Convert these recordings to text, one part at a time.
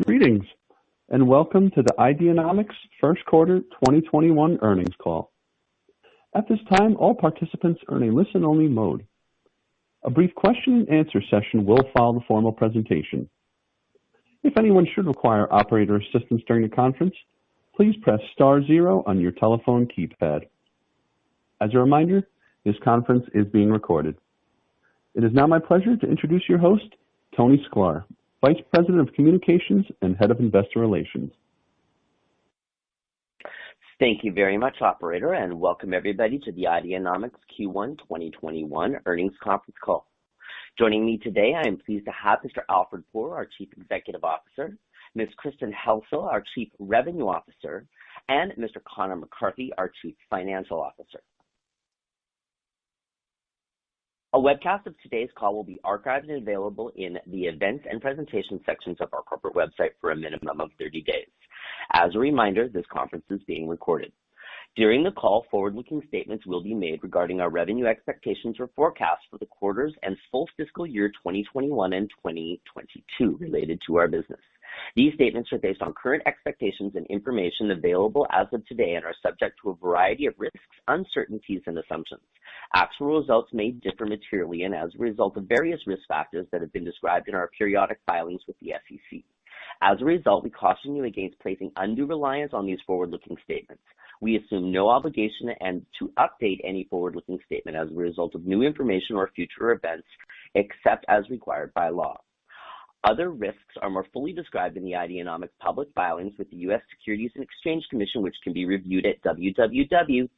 Greetings, and welcome to the Ideanomics First Quarter 2021 Earnings Call. At this time, all participants are in a listen-only mode. A brief question and answer session will follow the formal presentation. If anyone should require operator assistance during the conference, please press star zero on your telephone keypad. As a reminder, this conference is being recorded. It is now my pleasure to introduce your host, Tony Sklar, Vice President of Communications and Head of Investor Relations. Thank you very much, operator, and welcome everybody to the Ideanomics Q1 2021 earnings conference call. Joining me today, I am pleased to have Mr. Alfred Poor, our Chief Executive Officer, Ms. Kristen Helsel, our Chief Revenue Officer, and Mr. Connor McCarthy, our Chief Financial Officer. A webcast of today's call will be archived and available in the events and presentation sections of our corporate website for a minimum of 30 days. As a reminder, this conference is being recorded. During the call, forward-looking statements will be made regarding our revenue expectations or forecasts for the quarters and full fiscal year 2021 and 2022 related to our business. These statements are based on current expectations and information available as of today and are subject to a variety of risks, uncertainties, and assumptions. Actual results may differ materially and as a result of various risk factors that have been described in our periodic filings with the SEC. As a result, we caution you against placing undue reliance on these forward-looking statements. We assume no obligation to update any forward-looking statement as a result of new information or future events, except as required by law. Other risks are more fully described in the Ideanomics public filings with the U.S. Securities and Exchange Commission, which can be reviewed at www.sec.gov.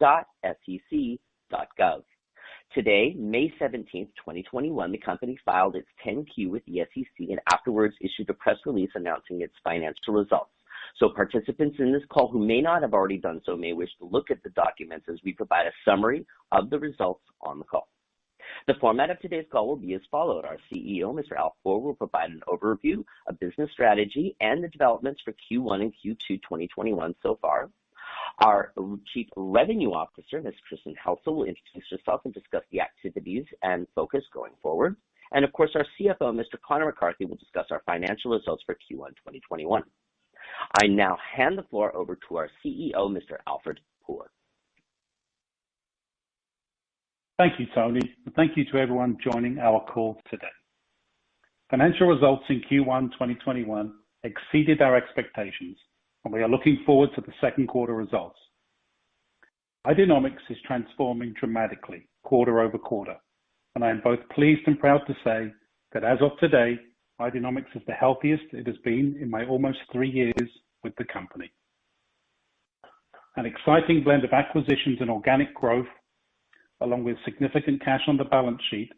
Today, May 17, 2021, the company filed its 10-Q with the SEC and afterwards issued a press release announcing its financial results. So participants in this call who may not have already done so may wish to look at the documents as we provide a summary of the results on the call. The format of today's call will be as followed. Our CEO, Mr. Alf Poor, will provide an overview of business strategy and the developments for Q1 and Q2 2021 so far. Our Chief Revenue Officer, Ms. Kristen Helsel, will introduce herself and discuss the activities and focus going forward. And of course, our CFO, Mr. Connor McCarthy, will discuss our financial results for Q1 2021. I now hand the floor over to our CEO, Mr. Alfred Poor. Thank you, Tony, and thank you to everyone joining our call today. Financial results in Q1 2021 exceeded our expectations, and we are looking forward to the second quarter results. Ideanomics is transforming dramatically quarter over quarter, and I am both pleased and proud to say that as of today, Ideanomics is the healthiest it has been in my almost 3 years with the company. An exciting blend of acquisitions and organic growth, along with significant cash on the balance sheet,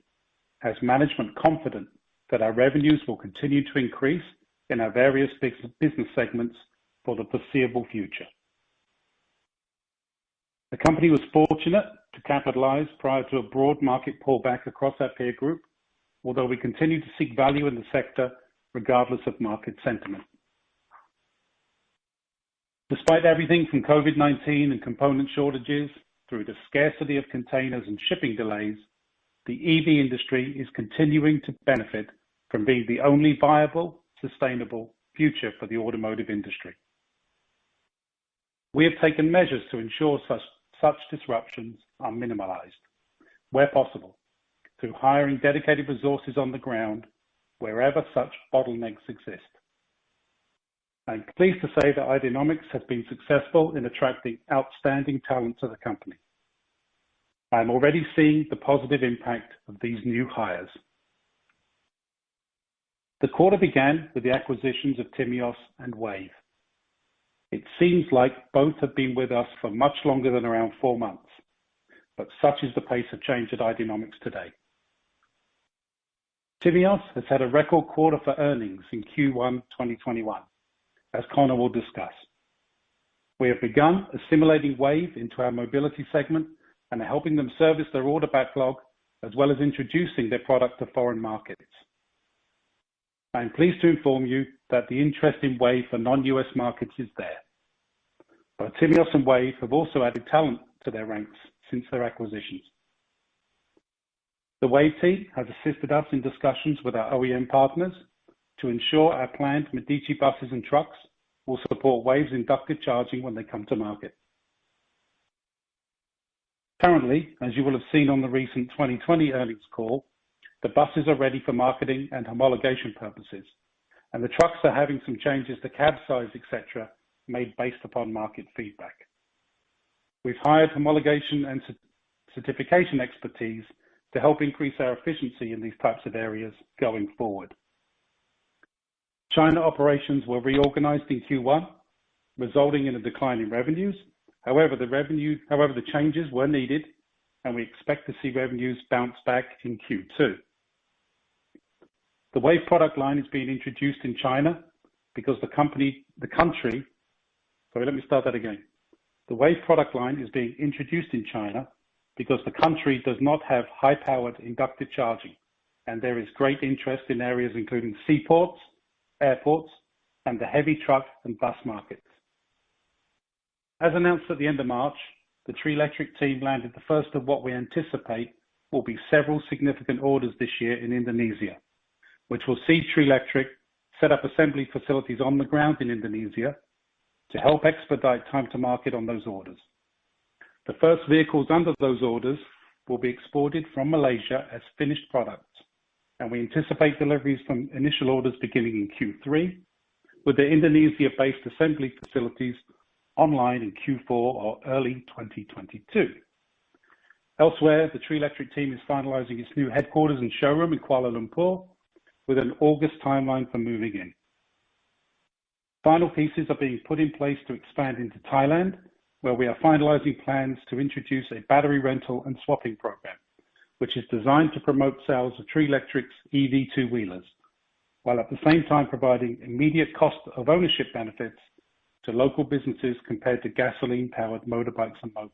has management confident that our revenues will continue to increase in our various business segments for the foreseeable future. The company was fortunate to capitalize prior to a broad market pullback across our peer group, although we continue to seek value in the sector regardless of market sentiment. Despite everything from COVID-19 and component shortages through the scarcity of containers and shipping delays, the EV industry is continuing to benefit from being the only viable, sustainable future for the automotive industry. We have taken measures to ensure such disruptions are minimalized, where possible, through hiring dedicated resources on the ground wherever such bottlenecks exist. I'm pleased to say that Ideanomics has been successful in attracting outstanding talent to the company. I'm already seeing the positive impact of these new hires. The quarter began with the acquisitions of Timios and Wave. It seems like both have been with us for much longer than around 4 months, but such is the pace of change at Ideanomics today. Timios has had a record quarter for earnings in Q1 2021, as Connor will discuss. We have begun assimilating Wave into our mobility segment and are helping them service their order backlog, as well as introducing their product to foreign markets. I am pleased to inform you that the interest in Wave for non-US markets is there. Both Timios and Wave have also added talent to their ranks since their acquisitions. The Wave team has assisted us in discussions with our OEM partners to ensure our planned Medici buses and trucks will support Wave's inductive charging when they come to market. Currently, as you will have seen on the recent 2020 earnings call, the buses are ready for marketing and homologation purposes, and the trucks are having some changes to cab size, etc., made based upon market feedback. We've hired homologation and certification expertise to help increase our efficiency in these types of areas going forward. China operations were reorganized in Q1, resulting in a decline in revenues. However, the changes were needed, and we expect to see revenues bounce back in Q2. The Wave product line is being introduced in China because the Wave product line is being introduced in China because the country does not have high-powered inductive charging, and there is great interest in areas including seaports, airports, and the heavy truck and bus markets. As announced at the end of March, the Tree Electric team landed the first of what we anticipate will be several significant orders this year in Indonesia, which will see Tree Electric set up assembly facilities on the ground in Indonesia to help expedite time to market on those orders. The first vehicles under those orders will be exported from Malaysia as finished products, and we anticipate deliveries from initial orders beginning in Q3, with the Indonesia-based assembly facilities online in Q4 or early 2022. Elsewhere, the Tree Electric team is finalizing its new headquarters and showroom in Kuala Lumpur with an August timeline for moving in. Final pieces are being put in place to expand into Thailand, where we are finalizing plans to introduce a battery rental and swapping program, which is designed to promote sales of Tree Electric's EV two-wheelers, while at the same time providing immediate cost of ownership benefits to local businesses compared to gasoline-powered motorbikes and mopeds.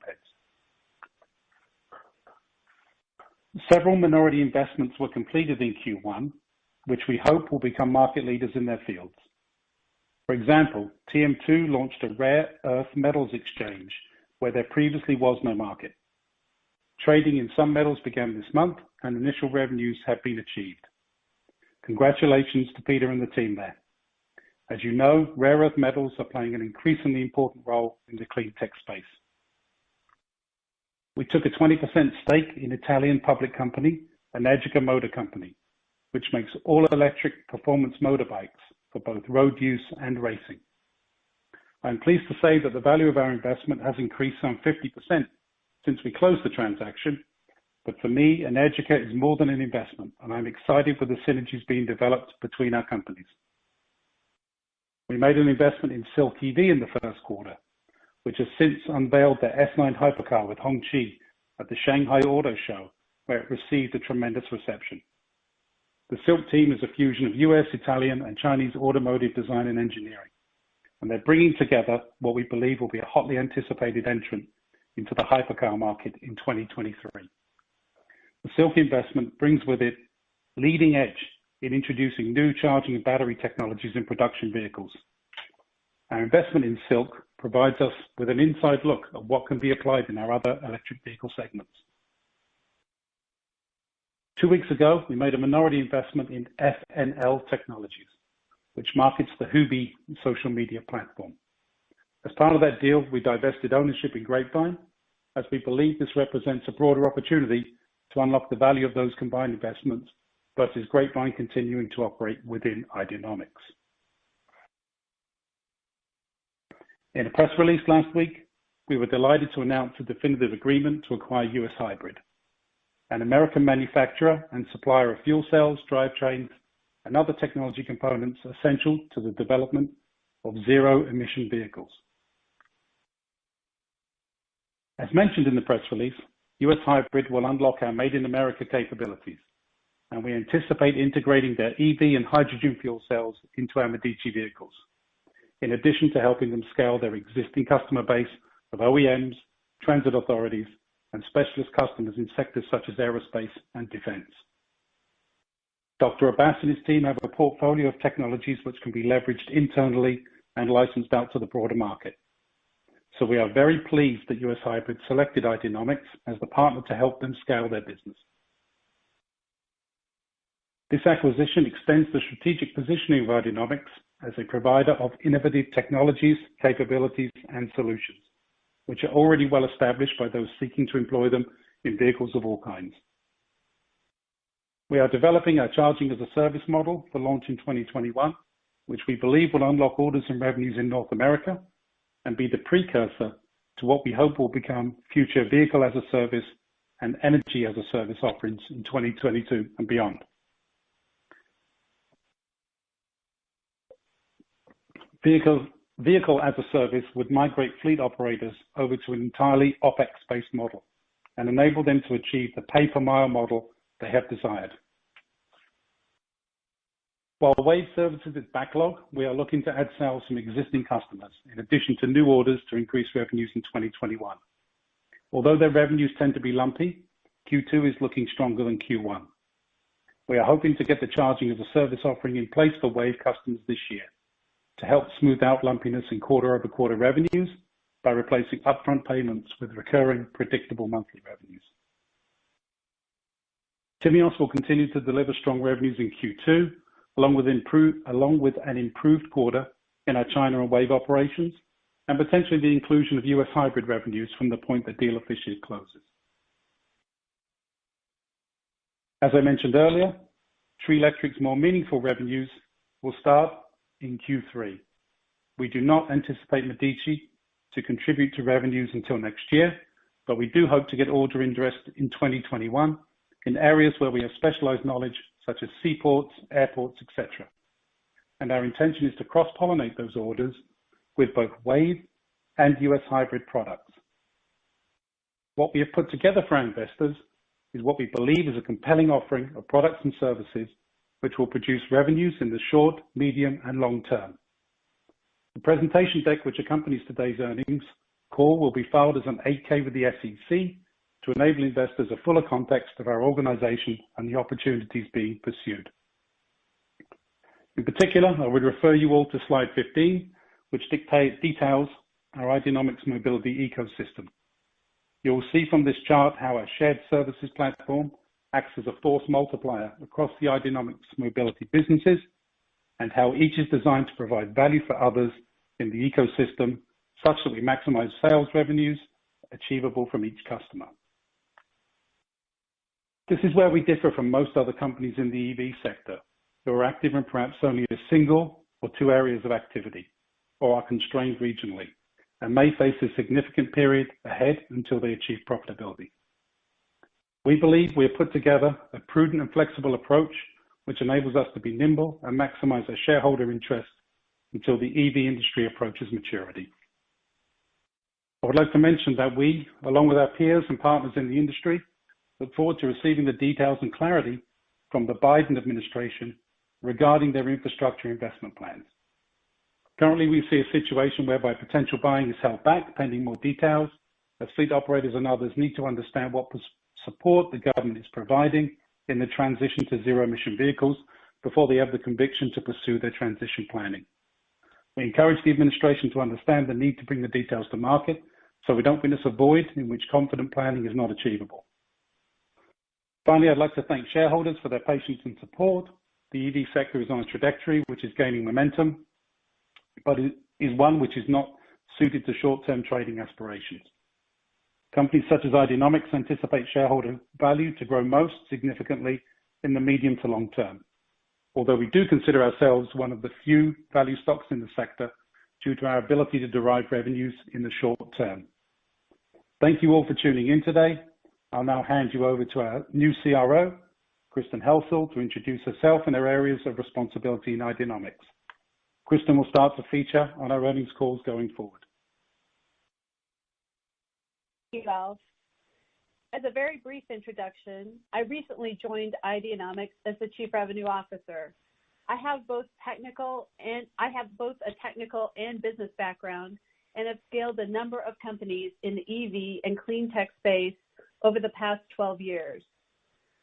Several minority investments were completed in Q1, which we hope will become market leaders in their fields. For example, TM2 launched a rare earth metals exchange where there previously was no market. Trading in some metals began this month, and initial revenues have been achieved. Congratulations to Peter and the team there. As you know, rare earth metals are playing an increasingly important role in the clean tech space. We took a 20% stake in Italian public company, Energica Motor Company, which makes all-electric performance motorbikes for both road use and racing. I'm pleased to say that the value of our investment has increased some 50% since we closed the transaction, but for me, Energica is more than an investment, and I'm excited with the synergies being developed between our companies. We made an investment in Silk EV in the first quarter, which has since unveiled their S9 hypercar with Hongqi at the Shanghai Auto Show, where it received a tremendous reception. The Silk team is a fusion of US, Italian, and Chinese automotive design and engineering, and they're bringing together what we believe will be a hotly anticipated entrant into the hypercar market in 2023. The Silk investment brings with it leading edge in introducing new charging and battery technologies in production vehicles. Our investment in Silk provides us with an inside look at what can be applied in our other electric vehicle segments. 2 weeks ago, we made a minority investment in FNL Technologies, which markets the Hubi social media platform. As part of that deal, we divested ownership in Grapevine, as we believe this represents a broader opportunity to unlock the value of those combined investments versus Grapevine continuing to operate within Ideanomics. In a press release last week, we were delighted to announce a definitive agreement to acquire US Hybrid, an American manufacturer and supplier of fuel cells, drivetrains, and other technology components essential to the development of zero-emission vehicles. As mentioned in the press release, US Hybrid will unlock our Made in America capabilities, and we anticipate integrating their EV and hydrogen fuel cells into our Medici vehicles, in addition to helping them scale their existing customer base of OEMs, transit authorities, and specialist customers in sectors such as aerospace and defense. Dr. Abbas and his team have a portfolio of technologies which can be leveraged internally and licensed out to the broader market. So we are very pleased that US Hybrid selected Ideanomics as the partner to help them scale their business. This acquisition extends the strategic positioning of Ideanomics as a provider of innovative technologies, capabilities, and solutions, which are already well established by those seeking to employ them in vehicles of all kinds. We are developing our charging as a service model for launch in 2021, which we believe will unlock orders and revenues in North America and be the precursor to what we hope will become future vehicle as a service and energy as a service offerings in 2022 and beyond. Vehicle as a service would migrate fleet operators over to an entirely OpEx-based model and enable them to achieve the pay-per-mile model they have desired. While Wave services its backlog, we are looking to add sales from existing customers in addition to new orders to increase revenues in 2021. Although their revenues tend to be lumpy, Q2 is looking stronger than Q1. We are hoping to get the charging as a service offering in place for Wave customers this year to help smooth out lumpiness in quarter-over-quarter revenues by replacing upfront payments with recurring, predictable monthly revenues. Timios will continue to deliver strong revenues in Q2, along with an improved quarter in our China and Wave operations, and potentially the inclusion of US hybrid revenues from the point the deal officially closes. As I mentioned earlier, Tree Electric's more meaningful revenues will start in Q3. We do not anticipate Medici to contribute to revenues until next year, but we do hope to get order interest in 2021 in areas where we have specialized knowledge, such as seaports, airports, etc. And our intention is to cross-pollinate those orders with both Wave and US hybrid products. What we have put together for our investors is what we believe is a compelling offering of products and services which will produce revenues in the short, medium, and long term. The presentation deck which accompanies today's earnings call will be filed as an 8K with the SEC to enable investors a fuller context of our organization and the opportunities being pursued. In particular, I would refer you all to slide 15, which details our Ideanomics mobility ecosystem. You will see from this chart how our shared services platform acts as a force multiplier across the Ideanomics mobility businesses and how each is designed to provide value for others in the ecosystem such that we maximize sales revenues achievable from each customer. This is where we differ from most other companies in the EV sector who are active in perhaps only a single or two areas of activity or are constrained regionally and may face a significant period ahead until they achieve profitability. We believe we have put together a prudent and flexible approach which enables us to be nimble and maximize our shareholder interest until the EV industry approaches maturity. I would like to mention that we, along with our peers and partners in the industry, look forward to receiving the details and clarity from the Biden administration regarding their infrastructure investment plans. Currently, we see a situation whereby potential buying is held back pending more details, as fleet operators and others need to understand what support the government is providing in the transition to zero-emission vehicles before they have the conviction to pursue their transition planning. We encourage the administration to understand the need to bring the details to market so we don't witness a void in which confident planning is not achievable. Finally, I'd like to thank shareholders for their patience and support. The EV sector is on a trajectory which is gaining momentum, but it is one which is not suited to short-term trading aspirations. Companies such as Ideanomics anticipate shareholder value to grow most significantly in the medium to long term, although we do consider ourselves one of the few value stocks in the sector due to our ability to derive revenues in the short term. Thank you all for tuning in today. I'll now hand you over to our new CRO, Kristen Helsel, to introduce herself and her areas of responsibility in Ideanomics. Kristen will start to feature on our earnings calls going forward. Thank you, Ralph. As a very brief introduction, I recently joined Ideanomics as the Chief Revenue Officer. I have both a technical and business background and have scaled a number of companies in the EV and clean tech space over the past 12 years.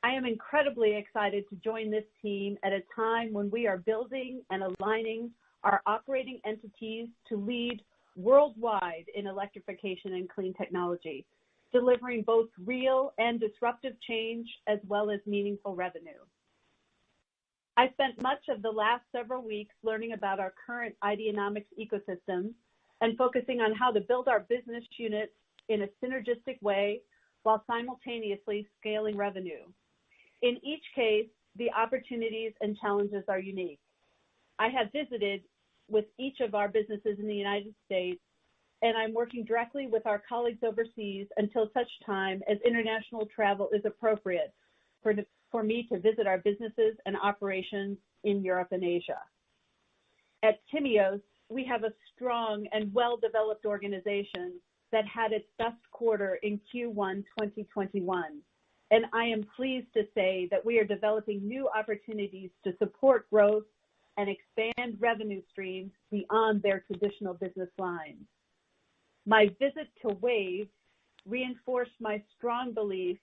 I am incredibly excited to join this team at a time when we are building and aligning our operating entities to lead worldwide in electrification and clean technology, delivering both real and disruptive change as well as meaningful revenue. I spent much of the last several weeks learning about our current Ideanomics ecosystem and focusing on how to build our business units in a synergistic way while simultaneously scaling revenue. In each case, the opportunities and challenges are unique. I have visited with each of our businesses in the United States, and I'm working directly with our colleagues overseas until such time as international travel is appropriate for me to visit our businesses and operations in Europe and Asia. At Timios, we have a strong and well-developed organization that had its best quarter in Q1 2021. And I am pleased to say that we are developing new opportunities to support growth and expand revenue streams beyond their traditional business lines. My visit to WAVE reinforced my strong belief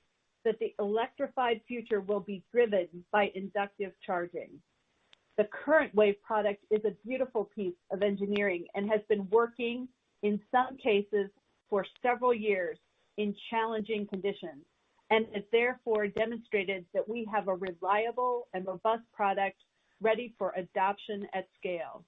that the electrified future will be driven by inductive charging. The current WAVE product is a beautiful piece of engineering and has been working in some cases for several years in challenging conditions, and has therefore demonstrated that we have a reliable and robust product ready for adoption at scale.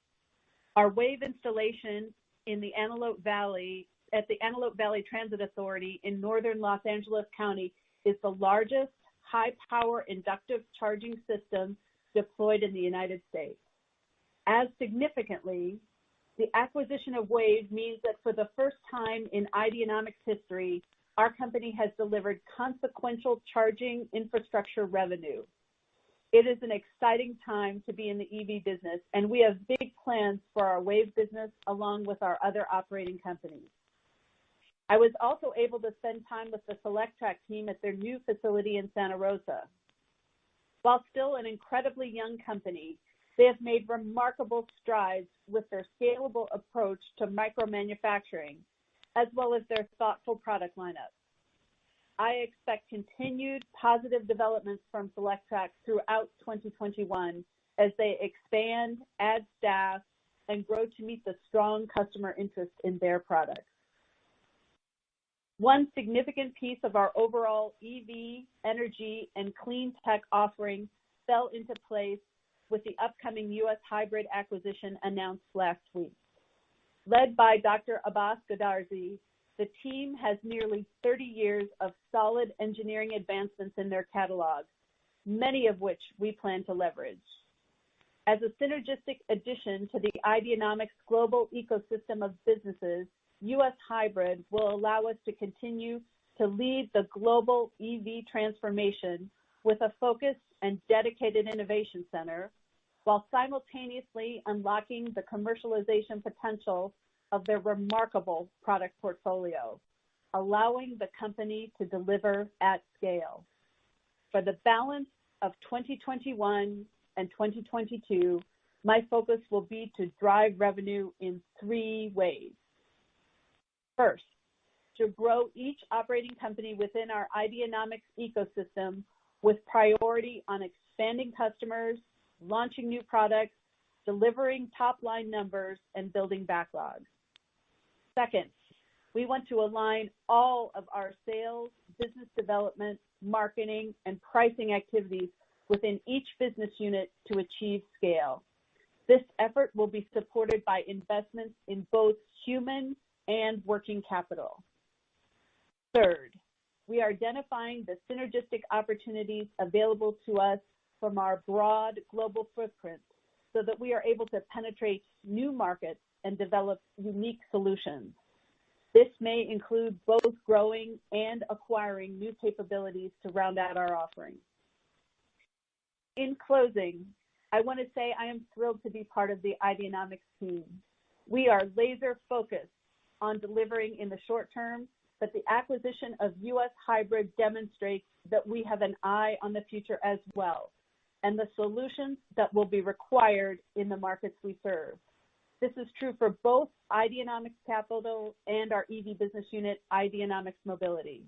Our WAVE installation in the Antelope Valley, at the Antelope Valley Transit Authority in northern Los Angeles County, is the largest high-power inductive charging system deployed in the United States. As significantly, the acquisition of WAVE means that for the first time in Ideanomics history, our company has delivered consequential charging infrastructure revenue. It is an exciting time to be in the EV business, and we have big plans for our WAVE business along with our other operating companies. I was also able to spend time with the Solectrac team at their new facility in Santa Rosa. While still an incredibly young company, they have made remarkable strides with their scalable approach to micromanufacturing, as well as their thoughtful product lineup. I expect continued positive developments from Solectrac throughout 2021 as they expand, add staff, and grow to meet the strong customer interest in their products. One significant piece of our overall EV, energy, and clean tech offering fell into place with the upcoming U.S. hybrid acquisition announced last week. Led by Dr. Abbas Godarzi, the team has nearly 30 years of solid engineering advancements in their catalog, many of which we plan to leverage. As a synergistic addition to the Ideanomics global ecosystem of businesses, U.S. Hybrid will allow us to continue to lead the global EV transformation with a focused and dedicated innovation center, while simultaneously unlocking the commercialization potential of their remarkable product portfolio, allowing the company to deliver at scale. For the balance of 2021 and 2022, my focus will be to drive revenue in 3 ways. First, to grow each operating company within our Ideanomics ecosystem with priority on expanding customers, launching new products, delivering top-line numbers, and building backlogs. Second, we want to align all of our sales, business development, marketing, and pricing activities within each business unit to achieve scale. This effort will be supported by investments in both human and working capital. Third, we are identifying the synergistic opportunities available to us from our broad global footprint so that we are able to penetrate new markets and develop unique solutions. This may include both growing and acquiring new capabilities to round out our offering. In closing, I want to say I am thrilled to be part of the Ideanomics team. We are laser focused on delivering in the short term, but the acquisition of U.S. Hybrid demonstrates that we have an eye on the future as well, and the solutions that will be required in the markets we serve. This is true for both Ideanomics Capital and our EV business unit, Ideanomics Mobility.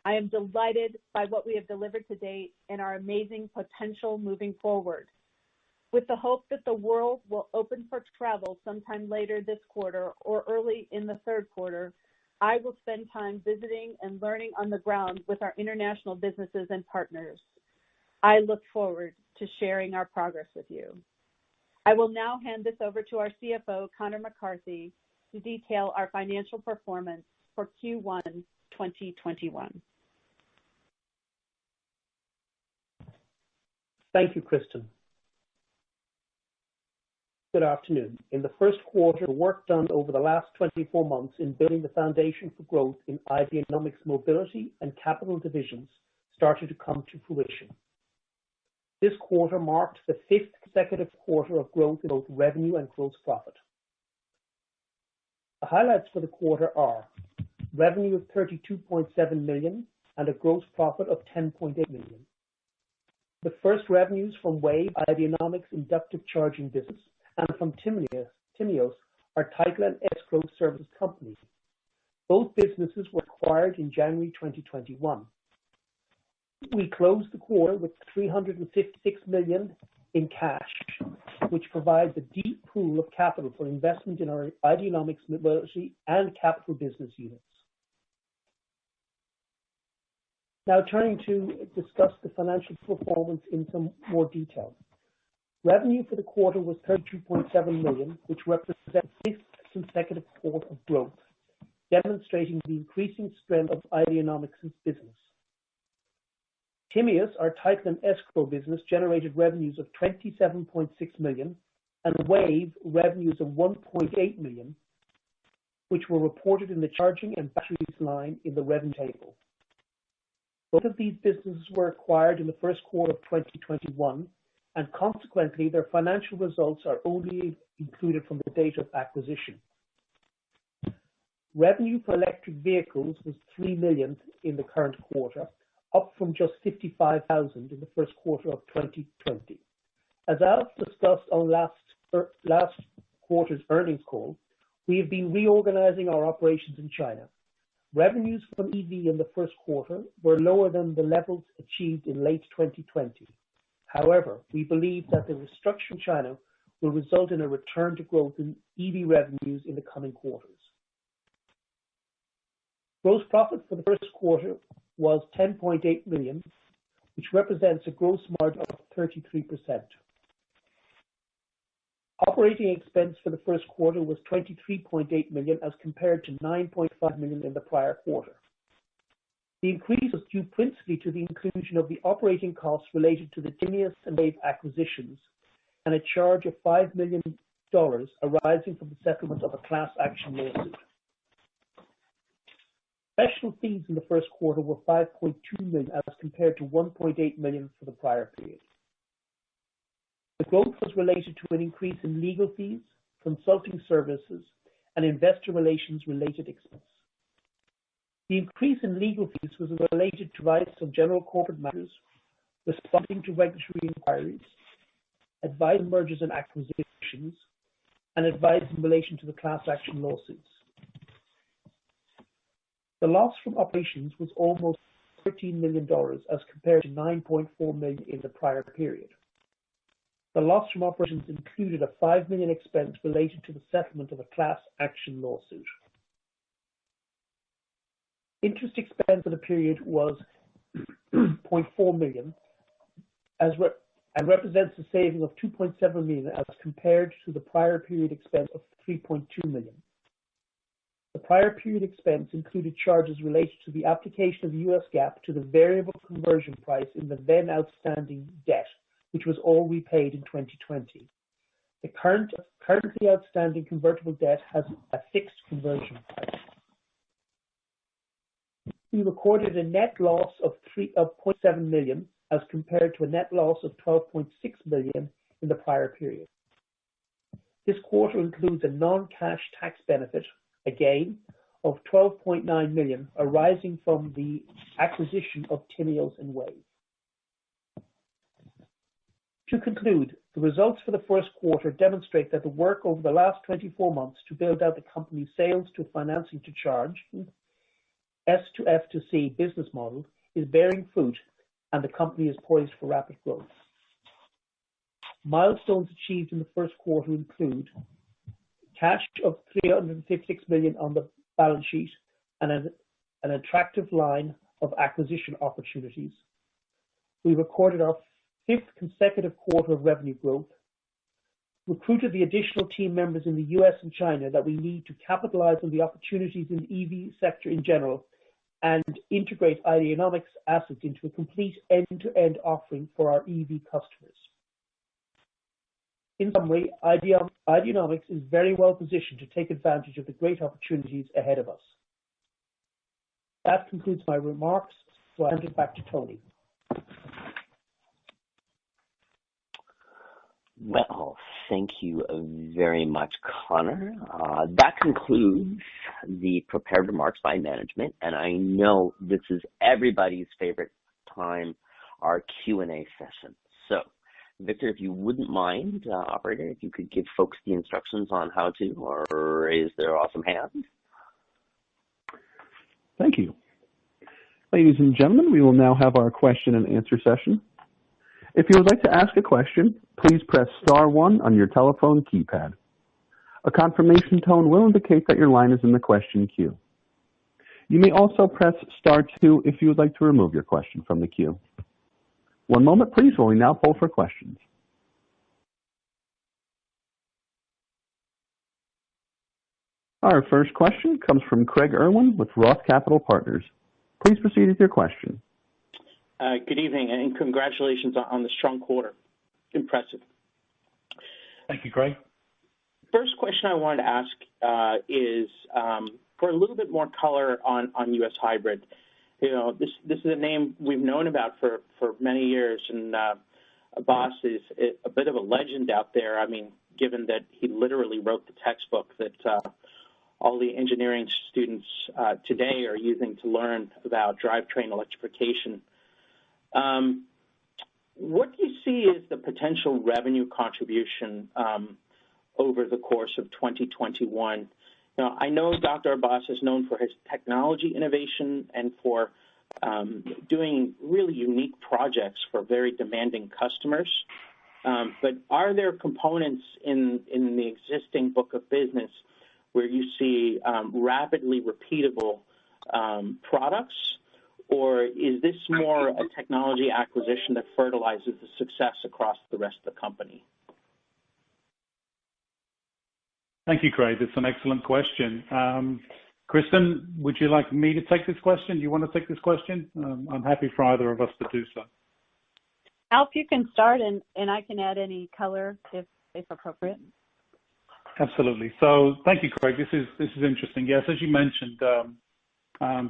I am delighted by what we have delivered to date and our amazing potential moving forward. With the hope that the world will open for travel sometime later this quarter or early in the third quarter, I will spend time visiting and learning on the ground with our international businesses and partners. I look forward to to sharing our progress with you. I will now hand this over to our CFO, Connor McCarthy, to detail our financial performance for Q1 2021. Thank you, Kristen. Good afternoon. In the first quarter, the work done over the last 24 months in building the foundation for growth in Ideanomics mobility and capital divisions started to come to fruition. This quarter marked the 5th consecutive quarter of growth in both revenue and gross profit. The highlights for the quarter are revenue of $32.7 million and a gross profit of $10.8 million. The first revenues from Wave, Ideanomics inductive charging business, and from Timios, our title and escrow services company. Both businesses were acquired in January 2021. We closed the quarter with $356 million in cash, which provides a deep pool of capital for investment in our Ideanomics mobility and capital business units. Now turning to discuss the financial performance in some more detail. Revenue for the quarter was $32.7 million, which represents the 5th consecutive quarter of growth, demonstrating the increasing strength of Ideanomics' business. Timios, our title and escrow business, generated revenues of $27.6 million and Wave revenues of $1.8 million, which were reported in the charging and batteries line in the revenue table. Both of these businesses were acquired in the first quarter of 2021, and consequently their financial results are only included from the date of acquisition. Revenue for electric vehicles was $3 million in the current quarter, up from just $55,000 in the first quarter of 2020. As I've discussed on last quarter's earnings call, we have been reorganizing our operations in China. Revenues from EV in the first quarter were lower than the levels achieved in late 2020. However, we believe that the restructure in China will result in a return to growth in EV revenues in the coming quarters. Gross profit for the first quarter was $10.8 million, which represents a gross margin of 33%. Operating expense for the first quarter was $23.8 million as compared to $9.5 million in the prior quarter. The increase was due principally to the inclusion of the operating costs related to the Timios and Wave acquisitions and a charge of $5 million arising from the settlement of a class action lawsuit. Professional fees in the first quarter were $5.2 million as compared to $1.8 million for the prior period. The growth was related to an increase in legal fees, consulting services, and investor relations related expenses. The increase in legal fees was related to advice on general corporate matters, responding to regulatory inquiries, advice on mergers and acquisitions, and advice in relation to the class action lawsuits. The loss from operations was almost $13 million as compared to $9.4 million in the prior period. The loss from operations included a $5 million expense related to the settlement of a class action lawsuit. Interest expense for the period was $0.4 million and represents a saving of $2.7 million as compared to the prior period expense of $3.2 million. The prior period expense included charges related to the application of US GAAP to the variable conversion price in the then outstanding debt, which was all repaid in 2020. The currently outstanding convertible debt has a fixed conversion price. We recorded a net loss of $0.7 million as compared to a net loss of $12.6 million in the prior period. This quarter includes a non-cash tax benefit, a gain of $12.9 million arising from the acquisition of Timios and Wave. To conclude, the results for the first quarter demonstrate that the work over the last 24 months to build out the company's sales to financing to charge, S2F2C business model is bearing fruit and the company is poised for rapid growth. Milestones achieved in the first quarter include cash of $356 million on the balance sheet and an attractive line of acquisition opportunities. We recorded our fifth consecutive quarter of revenue growth, recruited the additional team members in the US and China that we need to capitalize on the opportunities in the EV sector in general, and integrate Ideanomics assets into a complete end-to-end offering for our EV customers. In summary, Ideanomics is very well positioned to take advantage of the great opportunities ahead of us. That concludes my remarks, so I'll hand it back to Tony. Well, thank you very much, Connor. That concludes the prepared remarks by management, and I know this is everybody's favorite time, our Q&A session. So, Victor, if you wouldn't mind, operator, if you could give folks the instructions on how to or raise their awesome hand. Thank you. Ladies and gentlemen, we will now have our question and answer session. If you would like to ask a question, please press star 1 on your telephone keypad. A confirmation tone will indicate that your line is in the question queue. You may also press star 2 if you would like to remove your question from the queue. One moment, please, while we now poll for questions. Our first question comes from Craig Irwin with Roth Capital Partners. Please proceed with your question. Good evening, and congratulations on the strong quarter. Impressive. Thank you, Craig. First question I wanted to ask is for a little bit more color on US Hybrid. You know, this is a name we've known about for many years, and Abbas is a bit of a legend out there. I mean, given that he literally wrote the textbook that all the engineering students today are using to learn about drivetrain electrification. What do you see as the potential revenue contribution over the course of 2021? Now, I know Dr. Abbas is known for his technology innovation and for doing really unique projects for very demanding customers. But are there components in the existing book of business where you see rapidly repeatable products? Or is this more a technology acquisition that fertilizes the success across the rest of the company? Thank you, Craig. It's an excellent question. Kristen, would you like me to take this question? Do you want to take this question? I'm happy for either of us to do so. Alf, you can start, and I can add any color if appropriate. Absolutely. So thank you, Craig. This is interesting. Yes, as you mentioned,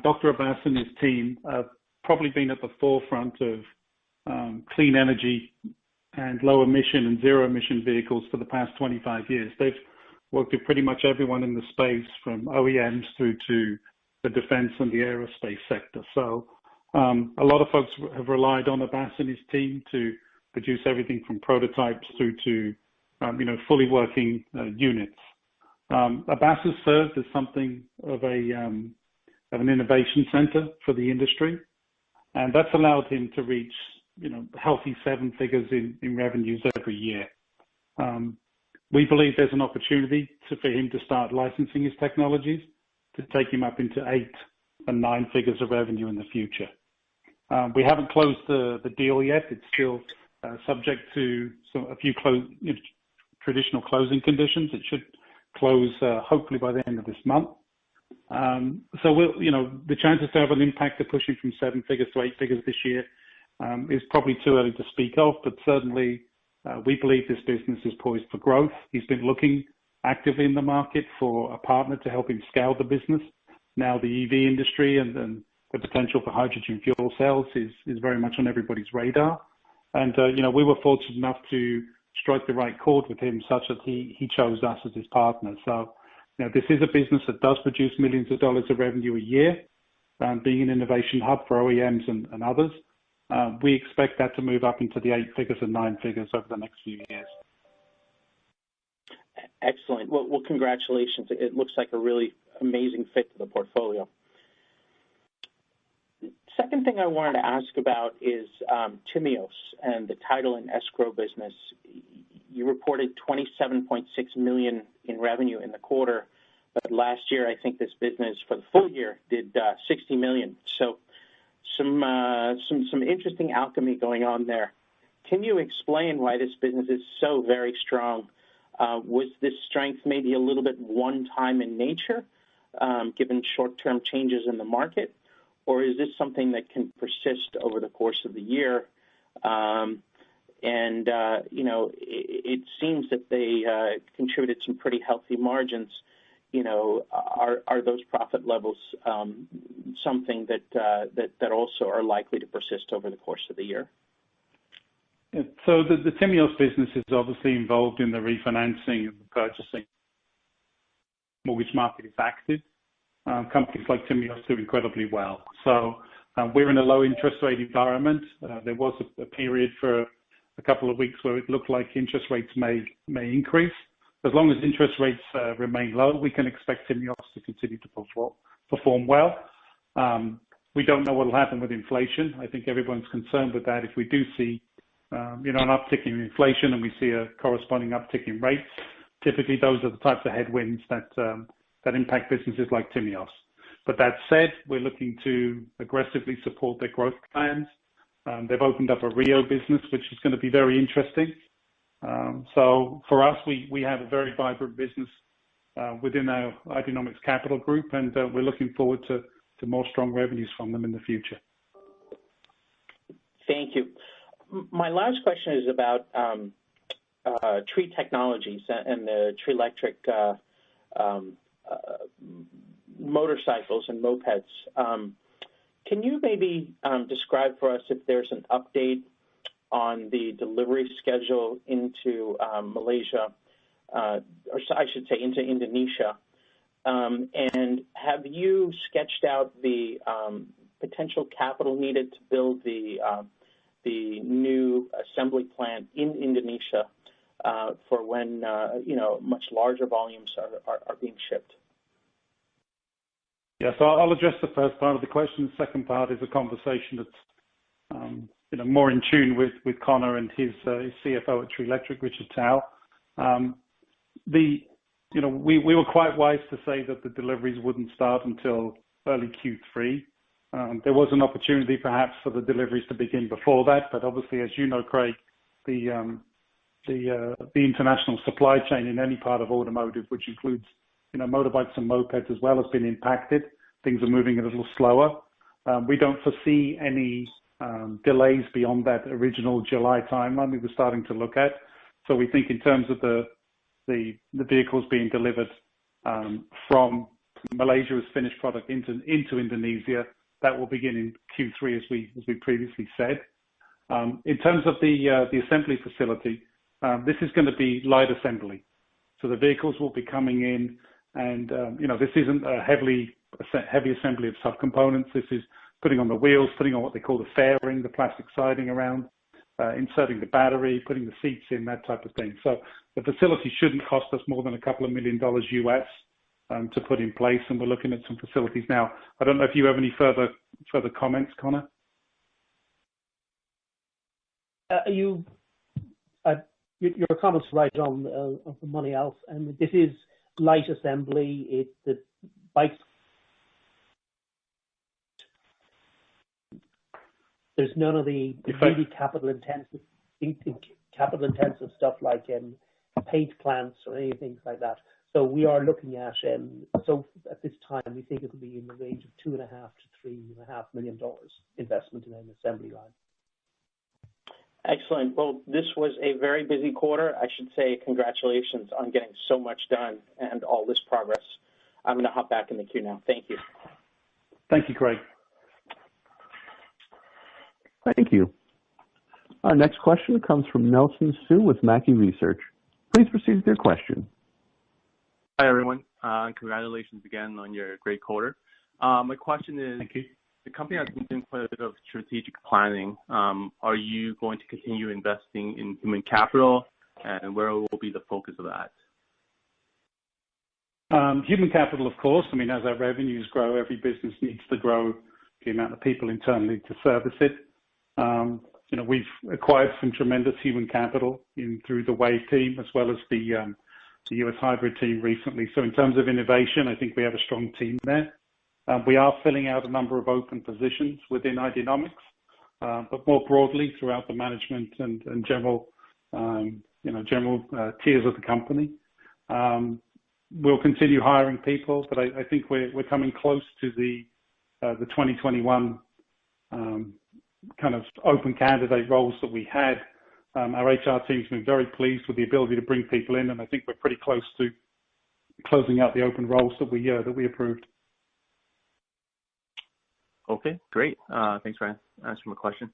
Dr. Abbas and his team have probably been at the forefront of clean energy and low emission and zero emission vehicles for the past 25 years. They've worked with pretty much everyone in the space, from OEMs through to the defense and the aerospace sector. So a lot of folks have relied on Abbas and his team to produce everything from prototypes through to fully working units. Abbas has served as something of an innovation center for the industry, and that's allowed him to reach, healthy 7 figures in revenues every year. We believe there's an opportunity for him to start licensing his technologies to take him up into 8 and 9 figures of revenue in the future. We haven't closed the deal yet. It's still subject to a few traditional closing conditions. It should close hopefully by the end of this month. So the chances to have an impact of pushing from 7 figures to 8 figures this year is probably too early to speak of, but certainly we believe this business is poised for growth. He's been looking actively in the market for a partner to help him scale the business. Now the EV industry and the potential for hydrogen fuel cells is very much on everybody's radar. And, we were fortunate enough to strike the right chord with him such that he chose us as his partner. So, this is a business that does produce millions of dollars of revenue a year, being an innovation hub for OEMs and others. We expect that to move up into the 8 figures and 9 figures over the next few years. Excellent. Well, congratulations. It looks like a really amazing fit to the portfolio. Second thing I wanted to ask about is Timios and the title and escrow business. You reported $27.6 million in revenue in the quarter, but last year I think this business for the full year did $60 million. So some interesting alchemy going on there. Can you explain why this business is so very strong? Was this strength maybe a little bit one-time in nature, given short-term changes in the market, or is this something that can persist over the course of the year? It seems that they contributed some pretty healthy margins. Are those profit levels something that also are likely to persist over the course of the year? Yeah. So the Timios business is obviously involved in the refinancing and the purchasing. Mortgage market is active. Companies like Timios do incredibly well. So we're in a low interest rate environment. There was a period for a couple of weeks where it looked like interest rates may increase. As long as interest rates remain low, we can expect Timios to continue to perform well. We don't know what will happen with inflation. I think everyone's concerned with that. If we do see an uptick in inflation and we see a corresponding uptick in rates, typically those are the types of headwinds that impact businesses like Timios. But that said, we're looking to aggressively support their growth plans. They've opened up a Rio business, which is going to be very interesting. So for us, we have a very vibrant business within our Ideanomics Capital Group, and we're looking forward to more strong revenues from them in the future. Thank you. My last question is about Tree Technologies and the Tree Electric motorcycles and mopeds. Can you maybe describe for us if there's an update on the delivery schedule into Malaysia, or I should say into Indonesia? And have you sketched out the potential capital needed to build the new assembly plant in Indonesia for when much larger volumes are being shipped? Yeah, so I'll address the first part of the question. The second part is a conversation that's more in tune with Connor and his CFO at Tree Electric, Richard Tao. We were quite wise to say that the deliveries wouldn't start until early Q3. There was an opportunity perhaps for the deliveries to begin before that, but obviously, as you know, Craig, the international supply chain in any part of automotive, which includes motorbikes and mopeds as well, has been impacted. Things are moving a little slower. We don't foresee any delays beyond that original July timeline we were starting to look at. So we think in terms of the vehicles being delivered from Malaysia as finished product into Indonesia, that will begin in Q3 as we previously said. In terms of the assembly facility, this is going to be light assembly. So the vehicles will be coming in, and this isn't a heavy assembly of subcomponents. This is putting on the wheels, putting on what they call the fairing, the plastic siding around, inserting the battery, putting the seats in, that type of thing. So the facility shouldn't cost us more than a couple of $1 million US to put in place, and we're looking at some facilities now. I don't know if you have any further comments, Connor. Your comments right on the money else, and this is light assembly. The bikes. There's none of the really capital intensive stuff like paint plants or anything like that. So we are looking at at this time we think it will be in the range of $2.5 to $3.5 million investment in an assembly line. Excellent. Well, this was a very busy quarter. I should say congratulations on getting so much done and all this progress. I'm going to hop back in the queue now. Thank you. Thank you, Craig. Thank you. Our next question comes from Nelson Sue with Mackie Research. Please proceed with your question. Hi, everyone. Congratulations again on your great quarter. My question is, thank you. The company has been doing quite a bit of strategic planning. Are you going to continue investing in human capital, and where will be the focus of that? Human capital, of course. I mean, as our revenues grow, every business needs to grow the amount of people internally to service it. We've acquired some tremendous human capital through the WAVE team as well as the US Hybrid team recently. So in terms of innovation, I think we have a strong team there. We are filling out a number of open positions within Ideanomics. but more broadly throughout the management and general tiers of the company. We'll continue hiring people, but I think we're coming close to the 2021 kind of open candidate roles that we had. Our HR team's been very pleased with the ability to bring people in, and I think we're pretty close to closing out the open roles that we approved. Okay, great. Thanks for answering my question.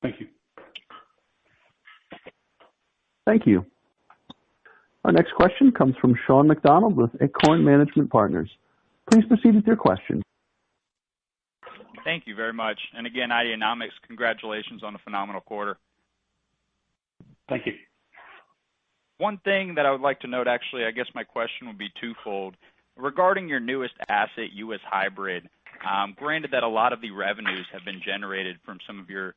Thank you. Thank you. Our next question comes from Sean McDonald with Acorn Management Partners. Please proceed with your question. Thank you very much. And again, Ideanomics, congratulations on a phenomenal quarter. Thank you. One thing that I would like to note, actually, I guess my question would be twofold. Regarding your newest asset, US Hybrid, granted that a lot of the revenues have been generated from some of your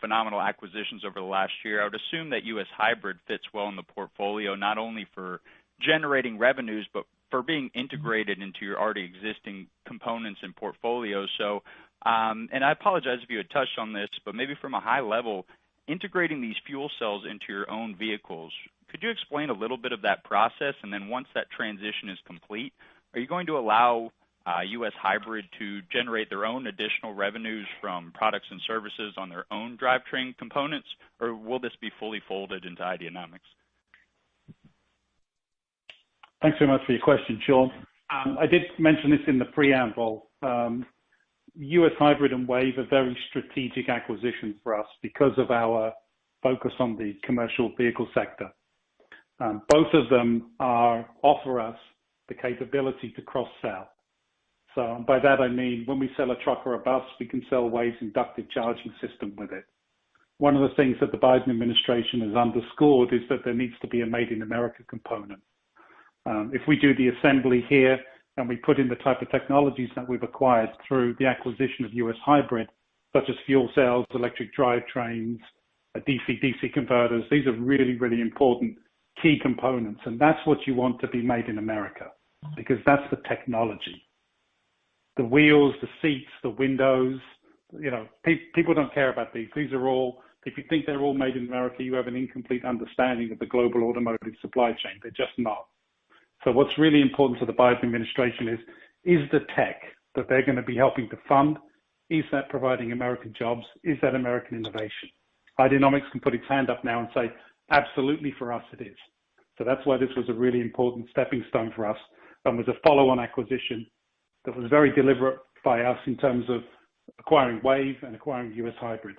phenomenal acquisitions over the last year, I would assume that US Hybrid fits well in the portfolio, not only for generating revenues, but for being integrated into your already existing components and portfolios. So, and I apologize if you had touched on this, but maybe from a high level, integrating these fuel cells into your own vehicles, could you explain a little bit of that process? And then once that transition is complete, are you going to allow US Hybrid to generate their own additional revenues from products and services on their own drivetrain components, or will this be fully folded into Ideanomics? Thanks very much for your question, Sean. I did mention this in the preamble. US Hybrid and Wave are very strategic acquisitions for us because of our focus on the commercial vehicle sector. Both of them offer us the capability to cross-sell. So by that I mean when we sell a truck or a bus, we can sell Wave's inductive charging system with it. One of the things that the Biden administration has underscored is that there needs to be a Made in America component. If we do the assembly here and we put in the type of technologies that we've acquired through the acquisition of US Hybrid, such as fuel cells, electric drivetrains, DC-DC converters, these are really, really important key components. And that's what you want to be made in America, because that's the technology. The wheels, the seats, the windows, people don't care about these. These are all, if you think they're all made in America, you have an incomplete understanding of the global automotive supply chain. They're just not. So what's really important to the Biden administration is the tech that they're going to be helping to fund, is that providing American jobs? Is that American innovation? Ideanomics can put its hand up now and say, absolutely, for us it is. So that's why this was a really important stepping stone for us and was a follow-on acquisition that was very deliberate by us in terms of acquiring Wave and acquiring US Hybrid.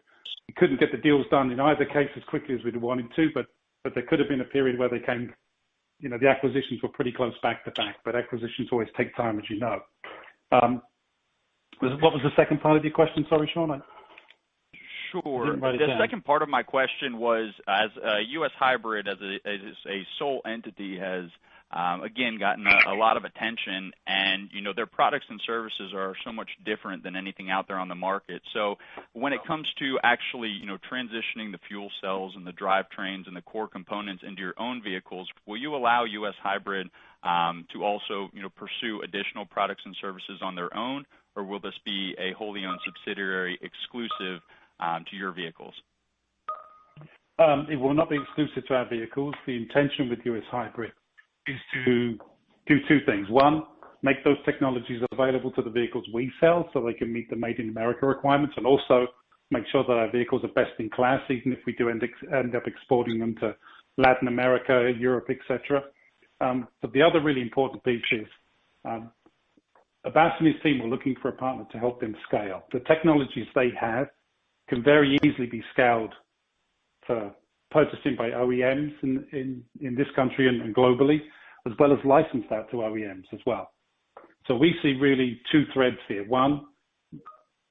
We couldn't get the deals done in either case as quickly as we'd wanted to, but there could have been a period where they came, the acquisitions were pretty close back to back, but acquisitions always take time, as you know. What was the second part of your question? Sorry, Sean. Sure. The second part of my question was, as US Hybrid as a sole entity has, again, gotten a lot of attention, and, their products and services are so much different than anything out there on the market. So when it comes to actually, transitioning the fuel cells and the drivetrains and the core components into your own vehicles, will you allow US Hybrid to also, pursue additional products and services on their own, or will this be a wholly owned subsidiary exclusive to your vehicles? It will not be exclusive to our vehicles. The intention with US Hybrid is to do two things. One, make those technologies available to the vehicles we sell so they can meet the Made in America requirements, and also make sure that our vehicles are best in class, even if we do end up exporting them to Latin America, Europe, etc. But the other really important piece is Abbas and his team were looking for a partner to help them scale. The technologies they have can very easily be scaled for purchasing by OEMs in this country and globally, as well as licensed out to OEMs as well. So we see really two threads here. One,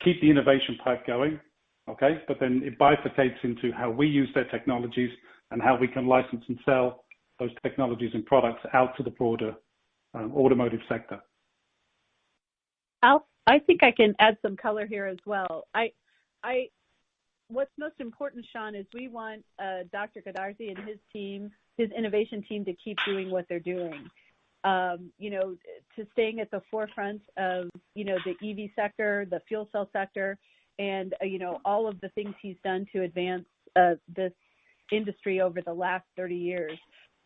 keep the innovation pipe going, okay? But then it bifurcates into how we use their technologies and how we can license and sell those technologies and products out to the broader automotive sector. I think I can add some color here as well. What's most important, Sean, is we want Dr. Goodarzi and his team, his innovation team, to keep doing what they're doing. To staying at the forefront of, the EV sector, the fuel cell sector, and all of the things he's done to advance this industry over the last 30 years.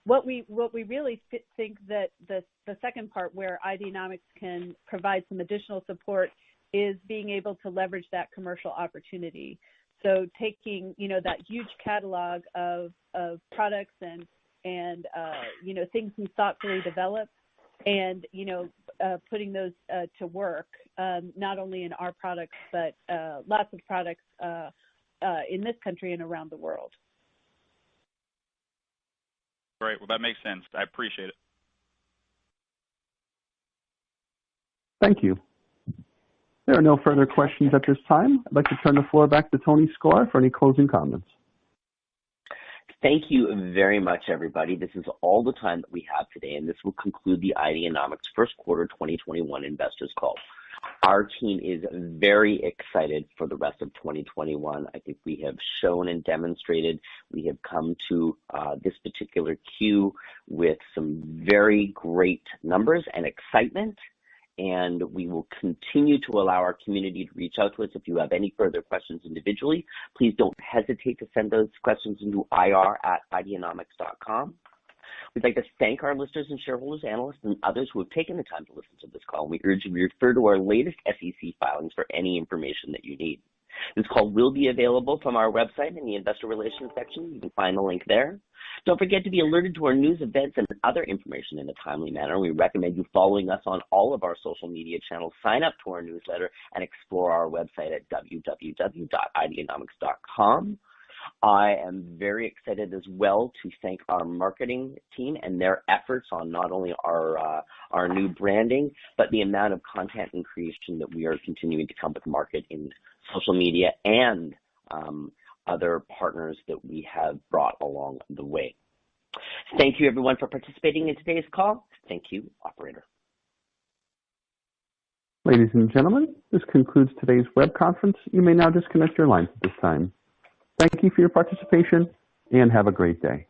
What we really think that the second part where Ideanomics can provide some additional support is being able to leverage that commercial opportunity. So taking that huge catalog of products and things we thoughtfully developed, and putting those to work, not only in our products but lots of products in this country and around the world. Great. Well, that makes sense. I appreciate it. Thank you. There are no further questions at this time. I'd like to turn the floor back to Tony Sklar for any closing comments. Thank you very much, everybody. This is all the time that we have today, and this will conclude the Ideanomics first quarter 2021 investors call. Our team is very excited for the rest of 2021. I think we have shown and demonstrated we have come to this particular Q with some very great numbers and excitement, and we will continue to allow our community to reach out to us. If you have any further questions individually, please don't hesitate to send those questions into ir@ideanomics.com. We'd like to thank our listeners and shareholders, analysts, and others who have taken the time to listen to this call. We urge you to refer to our latest SEC filings for any information that you need. This call will be available from our website in the Investor Relations section. You can find the link there. Don't forget to be alerted to our news, events, and other information in a timely manner. We recommend you following us on all of our social media channels, sign up to our newsletter, and explore our website at www.ideanomics.com. I am very excited as well to thank our marketing team and their efforts on not only our new branding, but the amount of content and creation that we are continuing to come to market in social media and other partners that we have brought along the way. Thank you, everyone, for participating in today's call. Thank you, operator. Ladies and gentlemen, this concludes today's web conference. You may now disconnect your lines at this time. Thank you for your participation, and have a great day.